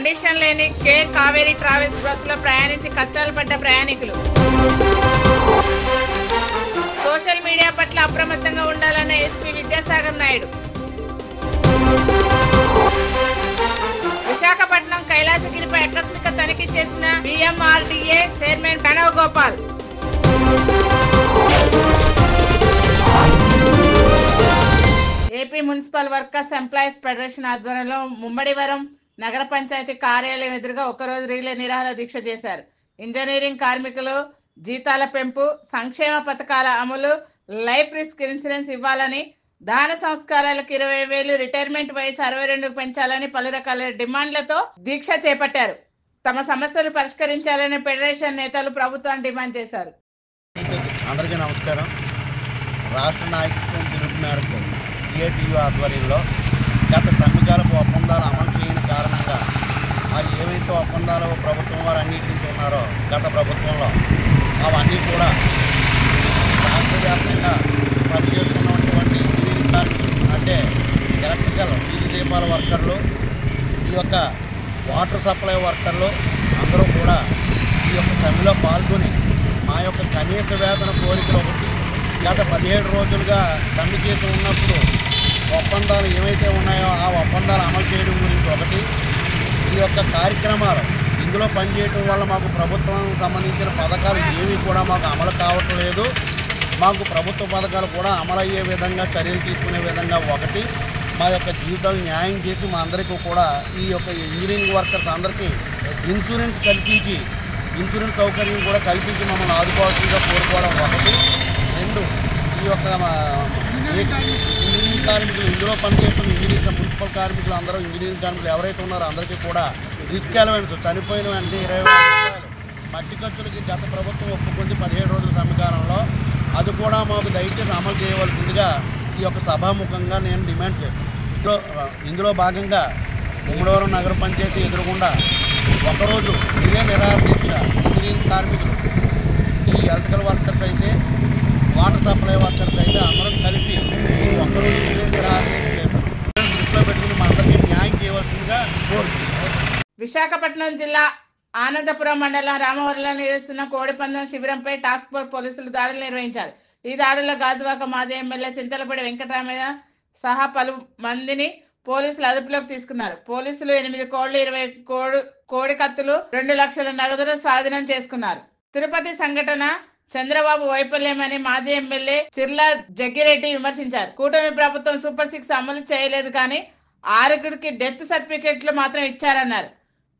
Condition లేని కే Kaveri travels బస్సులో ప్రయాణించి కష్టాలు పడ్డ ప్రయాణికులు. సోషల్ మీడియా పట్ల అప్రమత్తంగా ఉండాలన్న ఎస్పీ విద్యాసాగర్ నాయుడు. విశాఖపట్నం కైలాసగిరిపై ఆకస్మిక తనిఖీ చేసిన BMRDA chairman Pranav Gopal. AP municipal workers employees federation ఆధ్వర్యంలో ముమ్మడివరం నగర పంచాయతీ కార్యాలయం ఎదురుగా ఒకరోజు రీలే నిరాహార దీక్ష చేశారు. ఇంజనీరింగ్ కార్మికులు జీతాల పెంపు, సంక్షేమ పథకాల అమలు, లైఫ్ రిస్క్ ఇన్సూరెన్స్ ఇవ్వాలని, దాన సంస్కారాలకు 20,000, రిటైర్మెంట్ వయసు 62 పెంచాలని పలు రకాల డిమాండ్లతో దీక్ష చేపట్టారు. తమ సమస్యలు పరిష్కరించాలని ఫెడరేషన్ నేతలు ప్రభుత్వాన్ని డిమాండ్ చేశారు. అందరికీ నమస్కారం. రాష్ట్ర నాయకత్వం పిలుపు మేరకు CITU ఆధ్వర్యంలో గత సమ్మెకాలపు ఒప్పందాలు అమలు చేయని కారణంగా ఏవైతే ఒప్పందాలు ప్రభుత్వం వారు అంగీకరించి ఉన్నారో గత ప్రభుత్వంలో అవన్నీ కూడా రాష్ట్ర వ్యాప్తంగా పనిచేస్తున్నటువంటి ఇంజనీరింగ్ కార్మికులు అంటే ఎలక్ట్రికల్ వీధి దీపాల వర్కర్లు, ఈ యొక్క వాటర్ సప్లై వర్కర్లు అందరూ కూడా ఈ యొక్క సమ్మెలో పాల్గొని మా యొక్క కనీస వేతన కోరికలు ఒకటి, గత 17 రోజులుగా సమ్మె చేసి ఉన్నప్పుడు ఒప్పందాలు ఏవైతే ఉన్నాయో ఆ ఒప్పందాలు అమలు చేయడం గురించి ఒకటి, ఈ యొక్క కార్యక్రమాలు ఇందులో పనిచేయడం వల్ల మాకు ప్రభుత్వం సంబంధించిన పథకాలు ఏవి కూడా మాకు అమలు కావటం లేదు. మాకు ప్రభుత్వ పథకాలు కూడా అమలు అయ్యే విధంగా చర్యలు తీసుకునే విధంగా ఒకటి, మా యొక్క జీవితాలు న్యాయం చేసి మా అందరికీ కూడా ఈ యొక్క ఇంజనీరింగ్ వర్కర్స్ అందరికీ ఇన్సూరెన్స్ కల్పించి, ఇన్సూరెన్స్ సౌకర్యం కూడా కల్పించి మమ్మల్ని ఆదుకోవాల్సిందిగా కోరుకోవడం ఒకటి. రెండు, ఈ యొక్క ఇంజనీరింగ్ కార్మికులు ఇందులో పనిచేస్తున్న మున్సిపల్ కార్మికులు అందరూ ఇంజనీరింగ్ కార్మికులు ఎవరైతే ఉన్నారో అందరికీ కూడా రిస్క్ అలవెన్స్ చనిపోయిన వెంటనే 20,000 రూపాయలు మట్టి ఖర్చులకి గత ప్రభుత్వం ఒప్పుకుంది 17 రోజుల సమీకాలంలో. అది కూడా మాకు దయచేసి అమలు చేయవలసిందిగా ఈ యొక్క సభాముఖంగా నేను డిమాండ్ చేస్తాను. ఇందులో భాగంగా ముమ్మడివరం నగర పంచాయతీ ఎదురుగుండా ఒకరోజు ఇదే నిరాహార దీక్ష ఇంజనీరింగ్ కార్మికులు, ఈ ఎలక్ట్రికల్ వర్కర్స్ అయితే, వాటర్ సప్లై వర్కర్స్ అయితే అందరం కలిపి ఒక్కరోజు ఇదే నిరాహార దీక్ష చేస్తాం. దృష్టిలో పెట్టుకుని మా అందరికీ న్యాయం చేయవలసిందిగా కోరుతున్నాం. విశాఖపట్నం జిల్లా ఆనందపురం మండలం రామవరంలో నిర్వహిస్తున్న కోడిపందెం శిబిరంపై టాస్క్ ఫోర్స్ పోలీసులు దాడులు నిర్వహించారు. ఈ దాడుల్లో గాజువాక మాజీ ఎమ్మెల్యే చింతలపూడి వెంకటరామయ్య సహా పలు మందిని పోలీసులు అదుపులోకి తీసుకున్నారు. పోలీసులు 8 కోళ్లు, 20 కోడి కత్తులు, 2 లక్షల నగదును స్వాధీనం చేసుకున్నారు. తిరుపతి సంఘటన చంద్రబాబు వైఫల్యమని మాజీ ఎమ్మెల్యే చిర్ల జగ్గిరెడ్డి విమర్శించారు. కూటమి ప్రభుత్వం సూపర్ 6 అమలు చేయలేదు, కానీ 6గురికి డెత్ సర్టిఫికెట్లు మాత్రం ఇచ్చారన్నారు.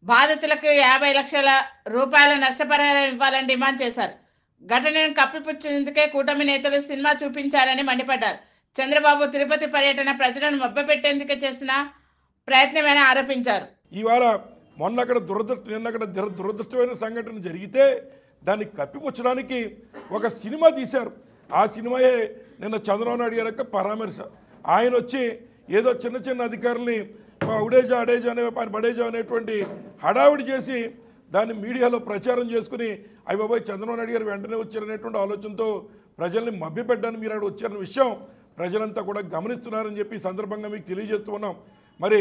బాధితులకు 50 లక్షల రూపాయల నష్టపరిహారం ఇవ్వాలని డిమాండ్ చేశారు. ఘటనను కప్పిపుచ్చేందుకే కూటమి నేతలు సినిమా చూపించారని మండిపడ్డారు. చంద్రబాబు తిరుపతి పర్యటన ప్రజలను మభ్యపెట్టేందుకే చేసిన ప్రయత్నమని ఆరోపించారు. ఇవాళ నిన్నక్కడ దురదృష్టమైన సంఘటన జరిగితే దాన్ని కప్పిపుచ్చడానికి ఒక సినిమా తీశారు. ఆ సినిమాయే నిన్న చంద్రబాబు నాయుడు గారి యొక్క పరామర్శ. ఆయన వచ్చి ఏదో చిన్న చిన్న అధికారుల్ని ఉడేజా బడేజా అనేటువంటి హడావిడి చేసి దాన్ని మీడియాలో ప్రచారం చేసుకుని అయ్య బాబాయ్ చంద్రబాబు నాయుడు గారు వెంటనే వచ్చారనేటువంటి ఆలోచనతో ప్రజల్ని మభ్యపెట్టడానికి మీరు అక్కడ వచ్చారన్న విషయం ప్రజలంతా కూడా గమనిస్తున్నారని చెప్పి సందర్భంగా మీకు తెలియజేస్తూ ఉన్నాం. మరి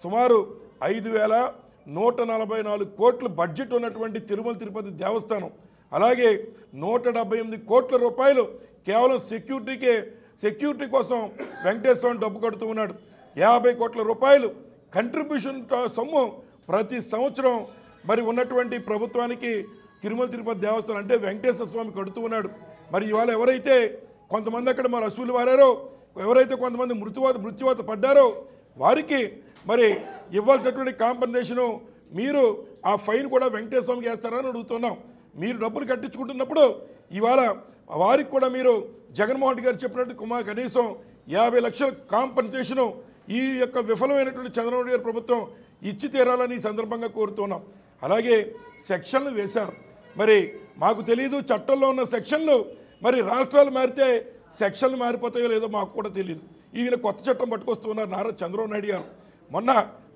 సుమారు 5,144 కోట్ల బడ్జెట్ ఉన్నటువంటి తిరుమల తిరుపతి దేవస్థానం, అలాగే 178 కోట్ల రూపాయలు కేవలం సెక్యూరిటీ కోసం వెంకటేశ్వరం డబ్బు కడుతూ ఉన్నాడు. 50 కోట్ల రూపాయలు కంట్రిబ్యూషన్ సొమ్ము ప్రతి సంవత్సరం మరి ఉన్నటువంటి ప్రభుత్వానికి తిరుమల తిరుపతి దేవస్థానం అంటే వెంకటేశ్వర స్వామి కడుతూ ఉన్నాడు. మరి ఇవాళ ఎవరైతే కొంతమంది అక్కడ మరి అసూలు వారారో, ఎవరైతే కొంతమంది మృత్యువాత పడ్డారో వారికి మరి ఇవ్వాల్సినటువంటి కాంపన్సేషను మీరు ఆ ఫైన్ కూడా వెంకటేశ్వర స్వామికి వేస్తారని అడుగుతున్నాం. మీరు డబ్బులు కట్టించుకుంటున్నప్పుడు ఇవాళ వారికి కూడా మీరు జగన్మోహన్ రెడ్డి గారు చెప్పినట్టు కనీసం 50 లక్షల కాంపన్సేషను ఈ యొక్క విఫలమైనటువంటి చంద్రబాబు నాయుడు గారి ప్రభుత్వం ఇచ్చి తీరాలని సందర్భంగా కోరుతున్నాం. అలాగే సెక్షన్లు వేశారు. మరి మాకు తెలియదు చట్టంలో ఉన్న సెక్షన్లు మరి రాష్ట్రాలు మారితే సెక్షన్లు మారిపోతాయో లేదో మాకు కూడా తెలియదు. ఈయన కొత్త చట్టం పట్టుకొస్తున్నారు నారా చంద్రబాబు నాయుడు గారు. మొన్న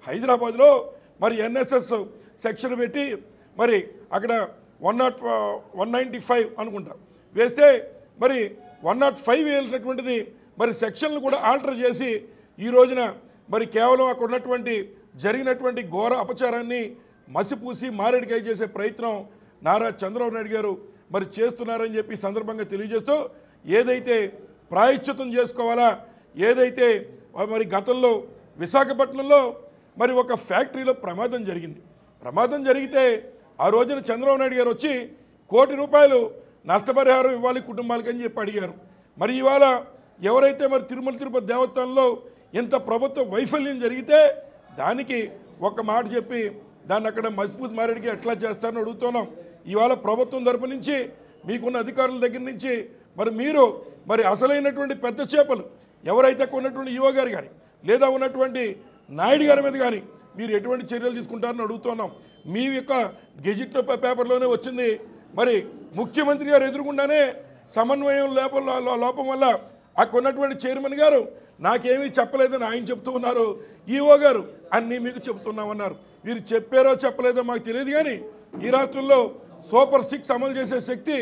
హైదరాబాద్లో మరి NSS సెక్షన్ పెట్టి మరి అక్కడ 195 అనుకుంటా వేస్తే మరి 105 వేయాల్సినటువంటిది మరి సెక్షన్లు కూడా ఆల్టర్ చేసి ఈ రోజున మరి కేవలం అక్కడ ఉన్నటువంటి జరిగినటువంటి ఘోర అపచారాన్ని మసిపూసి మారేడికాయ చేసే ప్రయత్నం నారా చంద్రబాబు నాయుడు గారు మరి చేస్తున్నారని చెప్పి సందర్భంగా తెలియజేస్తూ ఏదైతే ప్రాయశ్చితం చేసుకోవాలా, ఏదైతే మరి గతంలో విశాఖపట్నంలో మరి ఒక ఫ్యాక్టరీలో ప్రమాదం జరిగింది. ప్రమాదం జరిగితే ఆ రోజున చంద్రబాబు నాయుడు గారు వచ్చి ₹1 కోటి నష్టపరిహారం ఇవ్వాలి కుటుంబాలకు అని చెప్పి అడిగారు. మరి ఇవాళ ఎవరైతే మరి తిరుమల తిరుపతి దేవస్థానంలో ఇంత ప్రభుత్వ వైఫల్యం జరిగితే దానికి ఒక మాట చెప్పి దాన్ని అక్కడ మసిపూసి మారేడికి ఎట్లా చేస్తారని అడుగుతున్నాం. ఇవాళ ప్రభుత్వం తరపు నుంచి మీకున్న అధికారుల దగ్గర నుంచి మరి మీరు మరి అసలైనటువంటి పెద్ద చేపలు ఎవరైతే ఉన్నటువంటి ఈవో గారు కానీ లేదా ఉన్నటువంటి నాయుడు గారి మీద కానీ మీరు ఎటువంటి చర్యలు తీసుకుంటారని అడుగుతున్నాం. మీ యొక్క గెజిట్ పేపర్లోనే వచ్చింది. మరి ముఖ్యమంత్రి గారు ఎదురుకుండానే సమన్వయం లోపం వల్ల అక్కడ ఉన్నటువంటి చైర్మన్ గారు నాకేమీ చెప్పలేదని ఆయన చెప్తూ ఉన్నారు. ఈఓ గారు అన్నీ మీకు చెప్తున్నామన్నారు. వీరు చెప్పారో చెప్పలేదో మాకు తెలియదు, కానీ ఈ రాష్ట్రంలో సూపర్ 6 అమలు చేసే శక్తి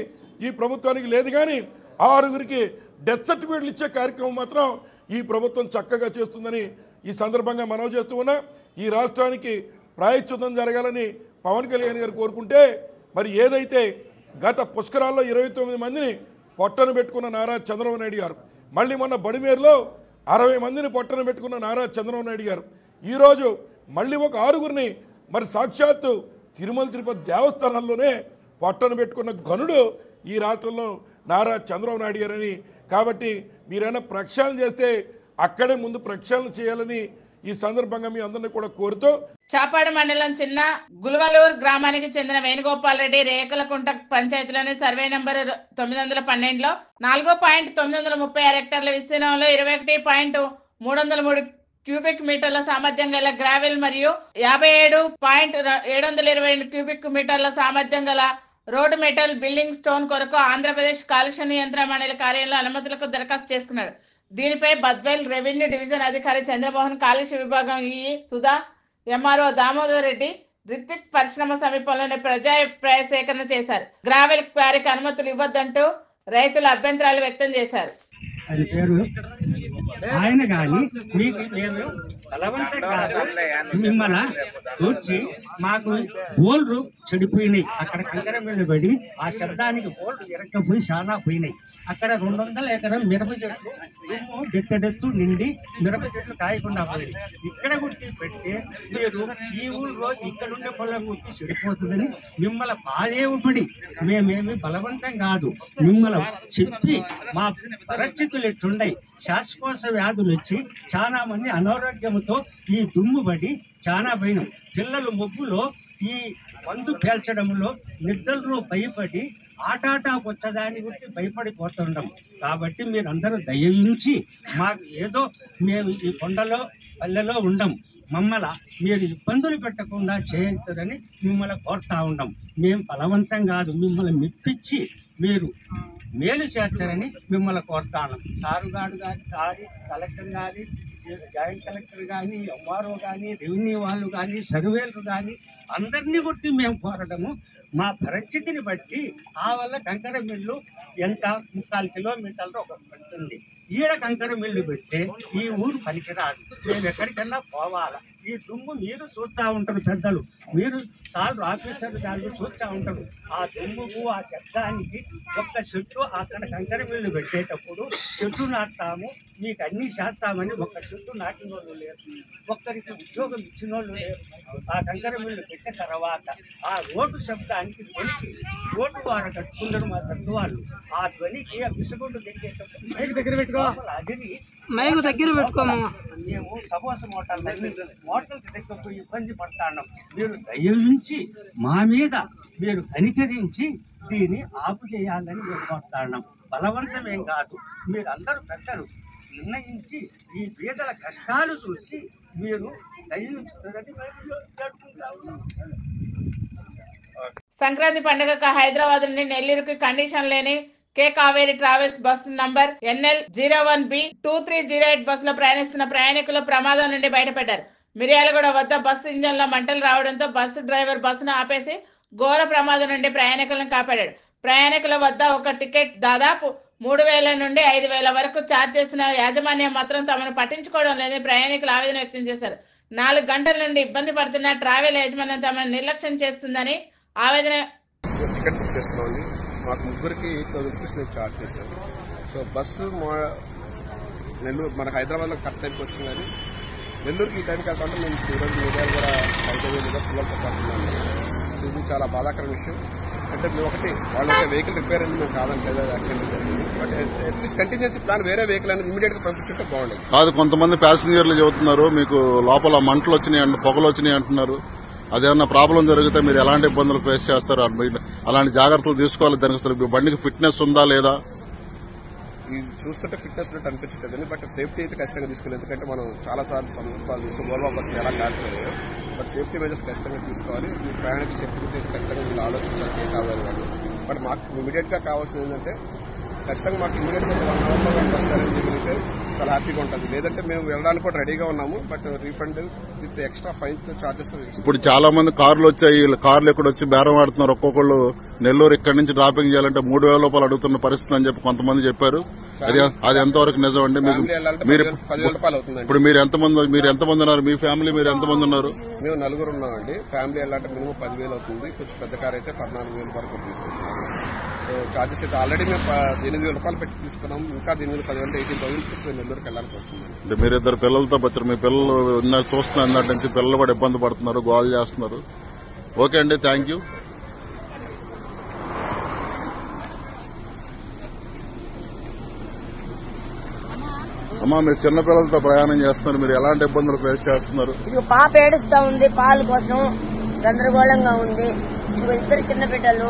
ఈ ప్రభుత్వానికి లేదు. కానీ 6గురికి డెత్ సర్టిఫికేట్లు ఇచ్చే కార్యక్రమం మాత్రం ఈ ప్రభుత్వం చక్కగా చేస్తుందని ఈ సందర్భంగా మనవి చేస్తూ ఉన్నా. ఈ రాష్ట్రానికి ప్రాయశ్చితం జరగాలని పవన్ కళ్యాణ్ గారు కోరుకుంటే మరి ఏదైతే గత పుష్కరాల్లో 29 మందిని పొట్టను పెట్టుకున్న నారా చంద్రబాబు నాయుడు గారు, మళ్ళీ మొన్న బడిమేరులో 60 మందిని పొట్టను పెట్టుకున్న నారా చంద్రబాబు నాయుడు గారు, ఈరోజు మళ్ళీ ఒక 6గురిని మరి సాక్షాత్తు తిరుమల తిరుపతి దేవస్థానాల్లోనే పొట్టను పెట్టుకున్న ఘనుడు ఈ రాష్ట్రంలో నారా చంద్రబాబు నాయుడు గారని. కాబట్టి మీరైనా ప్రక్షాళన చేస్తే అక్కడే ముందు ప్రక్షాళన చేయాలని ఈ సందర్భంగా మీ అందరినీ కూడా కోరుతూ చాపాడు మండలం చిన్న గుల్వలూరు గ్రామానికి చెందిన వేణుగోపాల్ రెడ్డి రేకలకుంట పంచాయతీలోని సర్వే నంబర్ 912లో 4.936 హెక్టార్ల విస్తీర్ణంలో 21.303 క్యూబిక్ మీటర్ల సామర్థ్యం గల గ్రావెల్ మరియు 57.722 క్యూబిక్ మీటర్ల సామర్థ్యం గల రోడ్ మెటల్ బిల్డింగ్ స్టోన్ కొరకు ఆంధ్రప్రదేశ్ కాలుష్య నియంత్రణ మండలి కార్యాలయంలో అనుమతులకు దరఖాస్తు చేసుకున్నాడు. దీనిపై బద్వేల్ రెవెన్యూ డివిజన్ అధికారి చంద్రమోహన్, కాలుష్య విభాగం ఈఈ సుధా, ఎంఆర్ఓ దామోదర్ రెడ్డి, రిత్విక్ పరిశ్రమ సమీపంలోని ప్రజాభిప్రాయ సేకరణ చేశారు. గ్రావెల్ క్వారీకి అనుమతులు ఇవ్వద్దంటూ రైతులు అభ్యంతరాలు వ్యక్తం చేశారు. ఆయన పేరు ఆయన కానీ మీకు మేము బలవంతంగా మిమ్మల్ని కూర్చి మాకు బోల్లు చెడిపోయినాయి. అక్కడ కంకర మిల్లు పడి ఆ శబ్దానికి బోల్లు ఇరక్కపోయి చాలా పోయినాయి. అక్కడ 200 ఎకరం మిరప చెట్లు దుమ్ము డెత్తడెత్తు నిండి మిరప చెట్లు కాయకుండా పోయింది. ఇక్కడ గుర్తి పెడితే మీరు ఈ ఊళ్ళో ఇక్కడుండే పొలం గుర్తి చెడిపోతుందని మిమ్మల్ని బాధేవుపడి మేమేమి బలవంతం కాదు, మిమ్మల్ని చెప్పి మా పరిస్థితులు ఎట్లున్నాయి, శ్వాసకోశ వ్యాధులు వచ్చి చాలా మంది అనారోగ్యంతో ఈ దుమ్ము పడి చాలా పోయినాం. పిల్లలు ముగ్గులో ఈ మందు పేల్చడంలో నిద్రలో భయపడి ఆటాటా వచ్చేదాని గురించి భయపడిపోతుండం. కాబట్టి మీరందరూ దయించి మాకు ఏదో మేము ఈ కొండలో పల్లెలో ఉండం, మమ్మల్ని మీరు ఇబ్బందులు పెట్టకుండా చేయొద్దని మిమ్మల్ని కోరుతా ఉన్నాం. మేము బలవంతం కాదు, మిమ్మల్ని మెప్పించి మీరు మేలు చేర్చారని మిమ్మల్ని కోరుతాను. సారుగాడు కానీ కలెక్టర్ కానీ జాయింట్ కలెక్టర్ కానీ ఎంఆర్ఓ కానీ రెవెన్యూ వాళ్ళు కానీ సర్వేలు కానీ అందరినీ కొట్టి మేము కోరడము మా పరిస్థితిని బట్టి ఆ వల్ల కంకర మిల్లు ఎంత 3/4 కిలోమీటర్లు ఒక పడుతుంది. ఈడ కంకర మిల్లు పెడితే ఈ ఊరు పనికిరాదు, మేము ఎక్కడికన్నా పోవాలా. ఈ దుమ్ము మీరు చూస్తూ ఉంటారు, పెద్దలు మీరు సార్లు ఆఫీసర్లు దాన్ని చూస్తూ ఉంటారు. ఆ దుమ్ముకు ఆ శబ్దానికి ఒక్క చెట్టు అక్కడ కంకర మిల్లు పెట్టేటప్పుడు చెట్టు నాటుతాము, మీకు అన్నీ చేస్తామని ఒక్క చెట్టు నాటిన వాళ్ళు లేరు, ఒక్కరికి ఉద్యోగం ఇచ్చిన వాళ్ళు లేరు. ఆ కంకర మిల్లు పెట్టిన తర్వాత ఆ రోడ్డు శబ్దానికి ధ్వనికి రోడ్డు వారు కట్టుకున్నారు మా తత్వాలు. ఆ ధ్వనికి ఆ విసుగుండు దగ్గర అదిరి మైకు దగ్గర పెట్టుకోమా. మేము సపోస మోటార్లు దగ్గరపోయి ఇబ్బంది పడతాం. మీరు దయించి మా మీద మీరు కనికరించి దీన్ని ఆపు చేయాలని మేము కోరుతాం. బలవంతమేం కాదు, మీరు అందరూ పెద్దలు నిర్ణయించి ఈ పేదల కష్టాలు చూసి మీరు దయించుతారని సంక్రాంతి పండుగకు హైదరాబాద్ నుండి నెల్లూరుకి కండిషన్ లేని K Kaveri travels bus number NL01B2308 బస్సులో ప్రయాణిస్తున్న ప్రయాణికులు ప్రమాదం నుండి బయటపడ్డారు. మిర్యాలగూడ వద్ద బస్సు ఇంజన్లో మంటలు రావడంతో బస్సు డ్రైవర్ బస్సును ఆపేసి ఘోర ప్రమాదం నుండి ప్రయాణికులను కాపాడాడు. ప్రయాణికుల వద్ద ఒక టికెట్ దాదాపు 3,000 నుండి 5,000 వరకు ఛార్జ్ చేసిన యాజమాన్యం మాత్రం తమను పట్టించుకోవడం లేదని ప్రయాణికులు ఆవేదన వ్యక్తం చేశారు. 4 గంటల నుండి ఇబ్బంది పడుతున్న ట్రావెల్ యాజమాన్యం తమను నిర్లక్ష్యం చేస్తుందని ఆవేదన. టికెట్ బుక్ చేసుకున్నామండి. మాకు ముగ్గురికి 1000 రూపీస్ మేము ఛార్జ్ చేశాము. సో బస్సు నెల్లూరు మన హైదరాబాద్లో కరెక్ట్ టైంకి వచ్చింది, కానీ నెల్లూరుకి ఈ టైంకి వెళ్తామంటే మేము ఈరోజు మీడియాలు కూడా 5,000 పిల్లలతో పడుతున్నాము. సో ఇది చాలా బాధాకర విషయం. అంటే మేము ఒకటి వాళ్ళ వెహికల్ రిపేర్ అయింది మేము కాదంటే యాక్సిడెంట్ జరిగింది, బట్ అట్లీస్ట్ కంటిన్యూసీ ప్లాన్ వేరే వెహికల్ అనేది ఇమీడియట్ గా పంపించుంటే బాగుండేది. కాదు, కొంతమంది ప్యాసింజర్లు చెబుతున్నారు మీకు లోపల మంటలు వచ్చినాయి పొగలు వచ్చినాయి అంటున్నారు. అదేమన్నా ప్రాబ్లం జరిగితే మీరు ఎలాంటి ఇబ్బందులు ఫేస్ చేస్తారు? అలాంటి జాగ్రత్తలు తీసుకోవాలి. దానికి అసలు బండికి ఫిట్నెస్ ఉందా లేదా? ఇది చూస్తుంటే ఫిట్నెస్ ఉన్నట్టు అనిపించట్లేదండి, బట్ సేఫ్టీ అయితే ఖచ్చితంగా తీసుకోవాలి. ఎందుకంటే మనం చాలా సార్లు సందర్భాలు చూసి ఓల్వా బస్సులు ఎలా కాలిపోయాయో, బట్ సేఫ్టీ మెజర్స్ ఖచ్చితంగా తీసుకోవాలి. మీ ప్రయాణికుల సేఫ్టీ గురించి ఖచ్చితంగా మీరు ఆలోచించాలి ఏ కావాలి వాళ్ళు. బట్ మాకు ఇమీడియట్ గా కావాల్సింది ఏంటంటే ఖచ్చితంగా మాకు ఇమీడియట్ గా 1 అవర్లో బస్సు అరేంజ్ చేయగలిగితే చాలా హ్యాపీగా ఉంటుంది. లేదంటే మేము వెళ్ళడానికి కూడా రెడీగా ఉన్నాము, but refund with extra fine charges. ఇప్పుడు చాలా మంది కార్లు వచ్చాయి, కార్లు ఎక్కడ వచ్చి బేరం ఆడుతున్నారు. ఒక్కొక్కళ్ళు నెల్లూరు ఇక్కడి నుంచి డ్రాపింగ్ చేయాలంటే 3,000 రూపాయలు అడుగుతున్న పరిస్థితి అని చెప్పి కొంతమంది చెప్పారు. అది ఎంతవరకు నిజం అండి? మీరు 10,000 రూపాయలు అవుతుందండి. ఇప్పుడు మీరు ఎంతమంది ఉన్నారు? మీ ఫ్యామిలీ మీరు ఎంతమంది ఉన్నారు? మేము 4 ఉన్నామండి. ఫ్యామిలీ వెళ్ళాలంటే మినిమం 10,000 అవుతుంది. కొంచెం పెద్ద కార్ అయితే 14,000 వరకు తీసుకుంటున్నాం. సో చార్జెస్ అయితే ఆల్రెడీ మేము 8,000 రూపాయలు పెట్టి తీసుకున్నాం. ఇంకా దీని మీద 10,000 18,000 నెల్లూరుకి వెళ్ళాలని కోరుతున్నాం. అంటే మీరు 2 పిల్లలతో వచ్చారు. మీ పిల్లలు చూస్తున్నారు అన్నట్టు నుంచి పిల్లలు కూడా ఇబ్బంది పడుతున్నారు, గోల్ చేస్తున్నారు. ఓకే అండి, థ్యాంక్ యూ. అమ్మా, మీరు చిన్నపిల్లలతో ప్రయాణం చేస్తున్నారు, మీరు ఎలాంటి ఇబ్బందులు ఫేస్ చేస్తున్నారు? ఇది పాప ఏడుస్తా ఉంది, పాలు కోసం గందరగోళంగా ఉంది. ఇదిగో 2 చిన్న బిడ్డలు,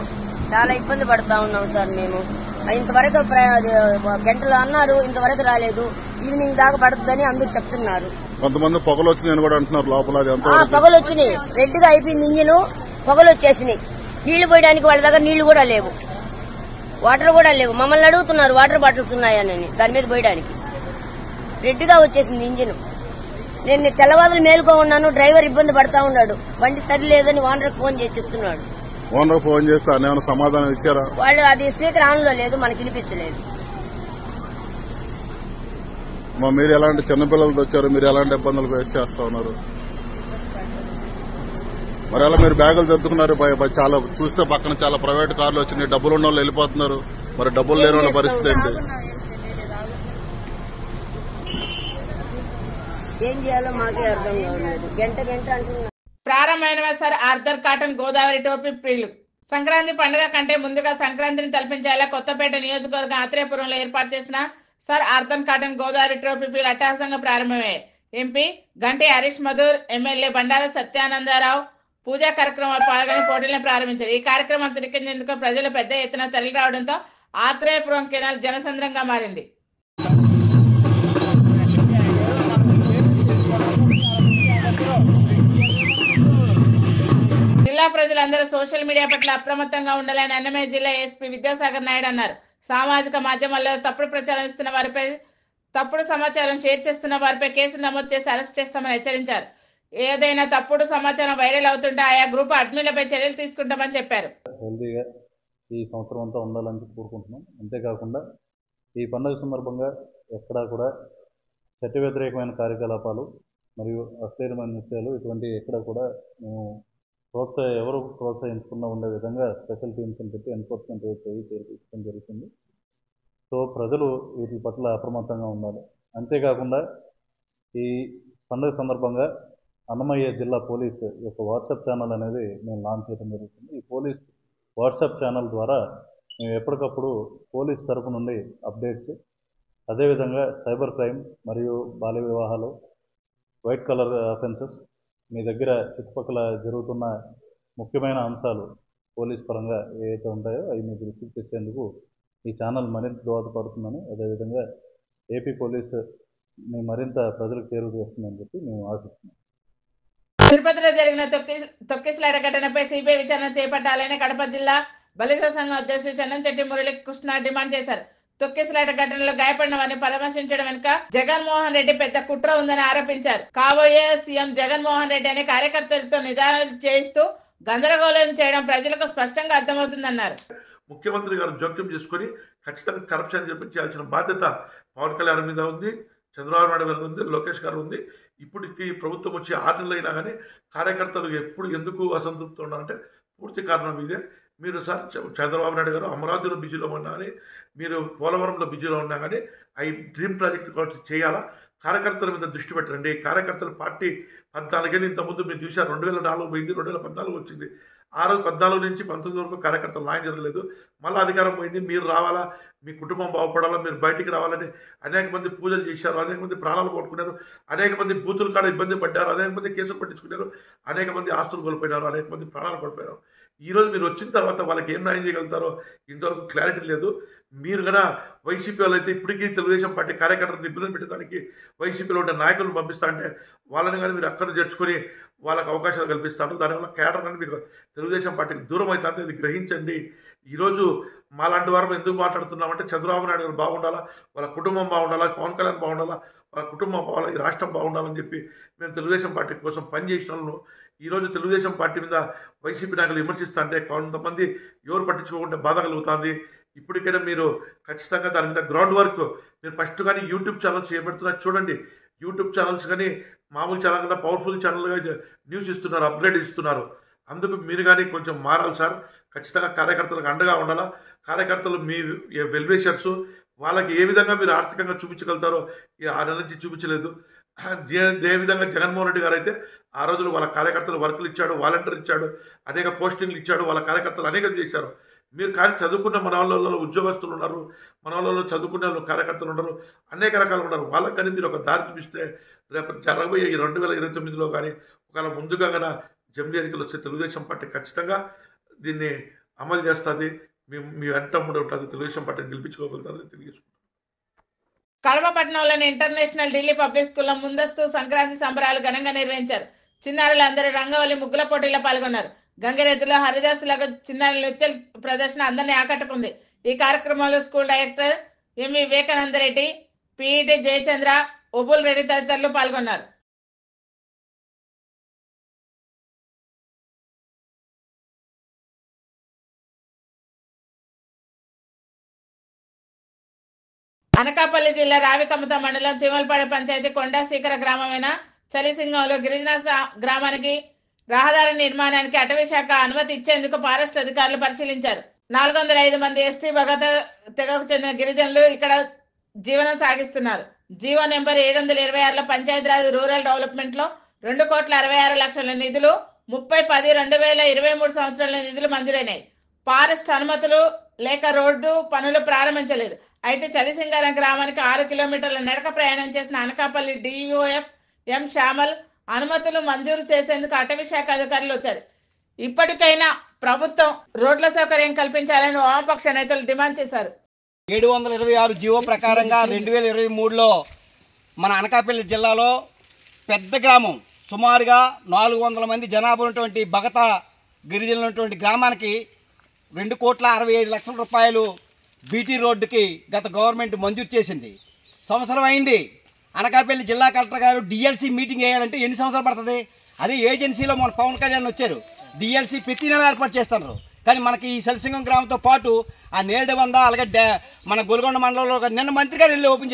చాలా ఇబ్బంది పడతా ఉన్నాం సార్. మేము ఇంతవరకు గంటలు అన్నారు, ఇంతవరకు రాలేదు. ఈవినింగ్ దాకా పడుతుందని అందరూ చెప్తున్నారు. కొంతమంది పొగలు వచ్చినాయని కూడా అంటున్నారు లోపల. పొగలు వచ్చినాయి, రెడ్ గా అయిపోయింది ఇంజిన్, పొగలు వచ్చేసినాయి. నీళ్లు పోయడానికి వాళ్ళ దగ్గర నీళ్లు కూడా లేవు, వాటర్ కూడా లేవు. మమ్మల్ని అడుగుతున్నారు వాటర్ బాటిల్స్ ఉన్నాయని దాని మీద పోయడానికి. రెడ్ గా వచ్చేసింది ఇంజిన్. నేను తెల్లవారులు మేలుకో ఉన్నాను, డ్రైవర్ ఇబ్బంది పడతా ఉన్నాడు. బండి సరిలేదని ఓనర్కి ఫోన్ చేసి చెప్తున్నాడు. ఓనర్ ఫోన్ చేస్తే ఏమైనా సమాధానం ఇచ్చారా? వాళ్ళు అది స్పీకర్ ఆన్ లో లేదు, మనకి వినిపించలేదు. మీరు ఎలాంటి చిన్నపిల్లలతో వచ్చారు? మీరు ఎలాంటి ఇబ్బందులు ఫేస్ చేస్తా ఉన్నారు? మరి అలా మీరు బ్యాగులు తెచ్చుకున్నారు, చాలా చూస్తే పక్కన చాలా ప్రైవేట్ కార్లు వచ్చినాయి, డబ్బులు ఉన్న వాళ్ళు వెళ్ళిపోతున్నారు. మరి డబ్బులు లేని వాళ్ళ పరిస్థితి ఏంటి? ఏం చేయాలో మాకే అర్థం కావట్లేదు. గంట అంటున్నారు. ప్రారంభమైన సార్ ఆర్థర్ కాటన్ గోదావరి టోపీ ప్రిలు. సంక్రాంతి పండుగ కంటే ముందుగా సంక్రాంతిని తలపించేలా కొత్తపేట నియోజకవర్గం ఆత్రేయపురంలో ఏర్పాటు చేసిన సార్ ఆర్థర్ కాటన్ గోదావరి టోపీ ప్రిలు అట్టహాసంగా ప్రారంభమయ్యాయి. ఎంపీ గంటి హరీష్ మధుర్, ఎమ్మెల్యే బండార సత్యానందరావు పూజా కార్యక్రమాలు పాల్గొని పోటీలను ప్రారంభించారు. ఈ కార్యక్రమం తిలకించేందుకు ప్రజలు పెద్ద ఎత్తున తరలి రావడంతో ఆత్రేయపురం కెనాల్ జనసంద్రంగా మారింది. జిల్లా ప్రజలందరూ సోషల్ మీడియా పట్ల అప్రమత్తంగా ఉండాలని అన్నమయ్య జిల్లా ఎస్పీ విద్యాసాగర్ నాయుడు అన్నారు. సామాజిక మాధ్యమాల్లో తప్పుడు ప్రచారం ఇస్తున్న వారిపై, తప్పుడు సమాచారం షేర్ చేస్తున్న వారిపై కేసులు నమోదు చేసి అరెస్ట్ చేస్తామని హెచ్చరించారు. ఏదైనా తప్పుడు సమాచారం వైరల్ అవుతుంటే ఆయా గ్రూప్ అడ్మిన్లపై చర్యలు తీసుకుంటామని చెప్పారు. హెల్దీగా ఈ సంవత్సరం అంతా ఉండాలని కోరుకుంటున్నాం. అంతేకాకుండా ఈ పండుగ సందర్భంగా ఎక్కడా కూడా చట్ట వ్యతిరేకమైన కార్యకలాపాలు మరియు అశ్లీలమైన నృత్యాలు ఇటువంటి ఎక్కడ కూడా మేము ఎవరు ప్రోత్సహించకుండా ఉండే విధంగా స్పెషల్ టీమ్స్ని పెట్టి ఎన్ఫోర్స్మెంట్ తీసుకోవడం జరుగుతుంది. సో ప్రజలు వీటి పట్ల అప్రమత్తంగా ఉండాలి. అంతేకాకుండా ఈ పండుగ సందర్భంగా అన్నమయ్య జిల్లా పోలీస్ యొక్క వాట్సాప్ ఛానల్ అనేది మేము లాంచ్ చేయడం జరుగుతుంది. ఈ పోలీస్ వాట్సాప్ ఛానల్ ద్వారా మేము ఎప్పటికప్పుడు పోలీస్ తరపు నుండి అప్డేట్స్, అదేవిధంగా సైబర్ క్రైమ్ మరియు బాల్య వివాహాలు, వైట్ కలర్ అఫెన్సెస్, మీ దగ్గర చుట్టుపక్కల జరుగుతున్న ముఖ్యమైన అంశాలు పోలీస్ పరంగా ఏవైతే ఉంటాయో అవి మీకు దృష్టికి తెచ్చేందుకు ఈ ఛానల్ మరింత దోహదపడుతుందని, అదేవిధంగా ఏపీ పోలీసు మరింత ప్రజలకు చేరువ చేస్తుందని చెప్పి మేము ఆశిస్తున్నాం. తిరుపతిలో జరిగిన తొక్కిసలాట ఘటనపై సిబిఐ విచారణ చేపట్టాలని కడప జిల్లా బలిజ సంఘం అధ్యక్షుడు చందంచెట్టి మురళీకృష్ణ డిమాండ్ చేశారు. తొక్కిసలాట ఘటనలో గాయపడిన వారిని పరామర్శించడం వెనుక జగన్మోహన్ రెడ్డి పెద్ద కుట్ర ఉందని ఆరోపించారు. కాబోయే సీఎం జగన్మోహన్ రెడ్డి అనే కార్యకర్తలతో నిదానాలు చేయిస్తూ గందరగోళం చేయడం ప్రజలకు స్పష్టంగా అర్థమవుతుందన్నారు. ముఖ్యమంత్రి గారు జోక్యం చేసుకుని ఖచ్చితంగా కరప్షన్ చేయాల్సిన బాధ్యత పవన్ కళ్యాణ్ మీద ఉంది, చంద్రబాబు నాయుడు గారికి ఉంది, లోకేష్ గారు ఉంది. ఇప్పటికి ప్రభుత్వం వచ్చి 6 నెలలు అయినా కానీ కార్యకర్తలు ఎప్పుడు ఎందుకు అసంతృప్తి ఉన్నారంటే పూర్తి కారణం ఇదే. మీరు సార్ చంద్రబాబు నాయుడు గారు అమరావతిలో బిజీలో ఉన్నా కానీ, మీరు పోలవరంలో బిజీలో ఉన్నా కానీ, అవి డ్రీమ్ ప్రాజెక్ట్ చేయాలా, కార్యకర్తల మీద దృష్టి పెట్టండి. కార్యకర్తల పార్టీ 14 ఏళ్ళు ఇంతకుముందు మీరు చూశారు, 2004 పోయింది, 2014 వచ్చింది. ఆ రోజు 14 నుంచి 19 వరకు కార్యకర్తలు న్యాయం జరగలేదు. మళ్ళీ అధికారం పోయింది, మీరు రావాలా, మీ కుటుంబం బాగుపడాలా, మీరు బయటికి రావాలని అనేక మంది పూజలు చేశారు, అనేక మంది ప్రాణాలు పోగొట్టుకున్నారు, అనేక మంది బూతులు కాడ ఇబ్బంది పడ్డారు, అనేక మంది కేసులు పట్టించుకున్నారు, అనేక మంది ఆస్తులు కోల్పోయినారు, అనేక మంది ప్రాణాలు కోల్పోయారు. ఈరోజు మీరు వచ్చిన తర్వాత వాళ్ళకి ఏం న్యాయం చేయగలుగుతారో ఇంతవరకు క్లారిటీ లేదు. మీరు కన్నా వైసీపీ వాళ్ళు అయితే ఇప్పటికీ తెలుగుదేశం పార్టీ కార్యకర్తలను ఇబ్బంది పెట్టడానికి వైసీపీలో ఉండే నాయకులను పంపిస్తా అంటే వాళ్ళని కానీ మీరు అక్కడ చేర్చుకొని వాళ్ళకి అవకాశాలు కల్పిస్తారు. దానివల్ల కేడర్ కానీ మీకు తెలుగుదేశం పార్టీకి దూరం అవుతుంది, అది గ్రహించండి. ఈరోజు మాలాంటి వారు ఎందుకు మాట్లాడుతున్నామంటే చంద్రబాబు నాయుడు గారు బాగుండాలా, వాళ్ళ కుటుంబం బాగుండాలా, పవన్ కళ్యాణ్ బాగుండాలా, వాళ్ళ కుటుంబం బాగుండాలి, ఈ రాష్ట్రం బాగుండాలని చెప్పి మేము తెలుగుదేశం పార్టీ కోసం పనిచేసిన వాళ్ళను ఈరోజు తెలుగుదేశం పార్టీ మీద వైసీపీ నాయకులు విమర్శిస్తా అంటే కొంతమంది ఎవరు పట్టించుకోకుండా బాధ కలుగుతుంది. ఇప్పటికైనా మీరు ఖచ్చితంగా దాని మీద గ్రౌండ్ వర్క్ మీరు ఫస్ట్ కానీ యూట్యూబ్ ఛానల్స్ చేపడుతున్నారు చూడండి. యూట్యూబ్ ఛానల్స్ కానీ మామూలు ఛానల్ కన్నా పవర్ఫుల్ ఛానల్గా న్యూస్ ఇస్తున్నారు, అప్గ్రేడ్ ఇస్తున్నారు. అందుకు మీరు కానీ కొంచెం మారాలి సార్. ఖచ్చితంగా కార్యకర్తలకు అండగా ఉండాలా. కార్యకర్తలు మీ వెల్విషర్స్, వాళ్ళకి ఏ విధంగా మీరు ఆర్థికంగా చూపించగలుగుతారో ఈ 6 నెలల నుంచి చూపించలేదు. ఏ విధంగా జగన్మోహన్ రెడ్డి గారు అయితే ఆ రోజులు వాళ్ళ కార్యకర్తలు వర్కులు ఇచ్చాడు, వాలంటీర్ ఇచ్చాడు, అనేక పోస్టింగ్లు ఇచ్చాడు, వాళ్ళ కార్యకర్తలు అనేకం చేశారు. మీరు కానీ చదువుకున్న మన వాళ్ళలో ఉద్యోగస్తులు ఉన్నారు, మన వాళ్ళలో చదువుకునే కార్యకర్తలు ఉన్నారు, అనేక రకాలు ఉన్నారు. వాళ్ళకి కానీ మీరు ఒక దారి చూపిస్తే రేపు జరగబోయే 2029లో కానీ ఒకవేళ ముందుగా కానీ జమిలీ ఎన్నికలు వస్తే తెలుగుదేశం పార్టీ ఖచ్చితంగా దీన్ని అమలు చేస్తుంది. మీ వెంట ఉంటుంది, తెలుగుదేశం పార్టీని గెలిపించుకోగలుగుతారని తెలియజేసుకుంటాం. కడప పట్టణంలోని ఇంటర్నేషనల్ ఢిల్లీ పబ్లిక్ స్కూల్లో ముందస్తు సంక్రాంతి సంబరాలు ఘనంగా నిర్వహించారు. చిన్నారులందరూ రంగవల్లి ముగ్గుల పోటీలో పాల్గొన్నారు. గంగిరెద్దులో హరిదాసులకు చిన్నారుల నృత్య ప్రదర్శన అందరినీ ఆకట్టుకుంది. ఈ కార్యక్రమంలో school director MV Vivekananda Reddy, PET Jayachandra, Obul Reddy తదితరులు పాల్గొన్నారు. అనకాపల్లి జిల్లా రావికమత మండలం చిమల్పాడు పంచాయతీ కొండా శీకర గ్రామమైన చలిసింగంలో గిరిజన గ్రామానికి రహదారి నిర్మాణానికి అటవీ శాఖ అనుమతి ఇచ్చేందుకు ఫారెస్ట్ అధికారులు పరిశీలించారు. 405 మంది ఎస్టీ భగత తెగకు చెందిన గిరిజనులు ఇక్కడ జీవనం సాగిస్తున్నారు. జీవో నెంబర్ 726లో పంచాయతీరాజ్ రూరల్ డెవలప్మెంట్ లో 2,66,00,000 నిధులు 30/10/2023 సంవత్సరంలో నిధులు మంజూరైనాయి. ఫారెస్ట్ అనుమతులు లేక రోడ్డు పనులు ప్రారంభించలేదు. అయితే చలిసింగారం గ్రామానికి 6 కిలోమీటర్ల నడక ప్రయాణం చేసిన అనకాపల్లి డిఓఎఫ్ ఎం శ్యామల్ అనుమతులు మంజూరు చేసేందుకు అటవీ శాఖ అధికారులు వచ్చారు. ఇప్పటికైనా ప్రభుత్వం రోడ్ల సౌకర్యం కల్పించాలని వామపక్ష నేతలు డిమాండ్ చేశారు. 726 జీవో ప్రకారంగా 2023లో మన అనకాపల్లి జిల్లాలో పెద్ద గ్రామం సుమారుగా 400 మంది జనాభా ఉన్నటువంటి భగత గిరిజనులు ఉన్నటువంటి గ్రామానికి 2,65,00,000 రూపాయలు బీటీ రోడ్డుకి గత గవర్నమెంట్ మంజూరు చేసింది. సంవత్సరం అయింది. అనకాపల్లి జిల్లా కలెక్టర్ గారు డిఎల్సీ మీటింగ్ వేయాలంటే ఎన్ని సంవత్సరాలు పడుతుంది? అదే ఏజెన్సీలో మన పవన్ కళ్యాణ్ వచ్చారు, డిఎల్సీ ప్రతి నెల ఏర్పాటు చేస్తున్నారు. కానీ మనకి ఈ సలిసింగం గ్రామంతో పాటు ఆ నేరడివంద అలాగే మన గొల్గొండ మండలంలో నిన్న మంత్రి గారు వెళ్ళి ఓపెన్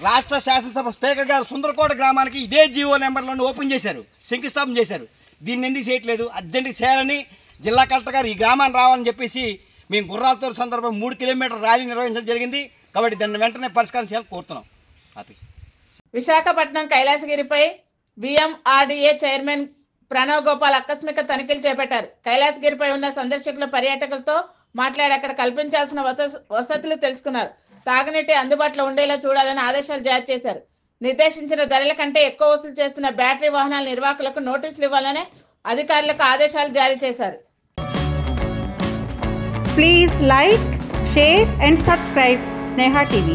రాష్ట్ర శాసనసభ స్పీకర్ గారు సుందరకోట గ్రామానికి ఇదే జీవో నెంబర్లను ఓపెన్ చేశారు, శంకుస్థాపన చేశారు. దీన్ని ఎందుకు చేయట్లేదు? అర్జెంటుగా చేయాలని జిల్లా కలెక్టర్ గారు ఈ గ్రామాన్ని రావాలని చెప్పేసి మేము గుర్రాలతో సందర్భం 3 కిలోమీటర్ల ర్యాలీ నిర్వహించడం జరిగింది. కాబట్టి దాన్ని వెంటనే పరిష్కారం చేయాలని కోరుతున్నాం. విశాఖపట్నం కైలాసగిరిపై బిఎంఆర్డీఏ చైర్మన్ ప్రణవ్ గోపాల్ ఆకస్మిక తనిఖీలు చేపట్టారు. కైలాసగిరిపై ఉన్న సందర్శకులు పర్యాటకులతో మాట్లాడి అక్కడ కల్పించాల్సిన వసతులు తెలుసుకున్నారు. తాగునీటి అందుబాటులో ఉండేలా చూడాలని ఆదేశాలు జారీ చేశారు. నిర్దేశించిన ధరల కంటే ఎక్కువ వసూలు చేస్తున్న బ్యాటరీ వాహనాల నిర్వాహకులకు నోటీసులు ఇవ్వాలని అధికారులకు ఆదేశాలు జారీ చేశారు. Please like, share and subscribe Sneha TV.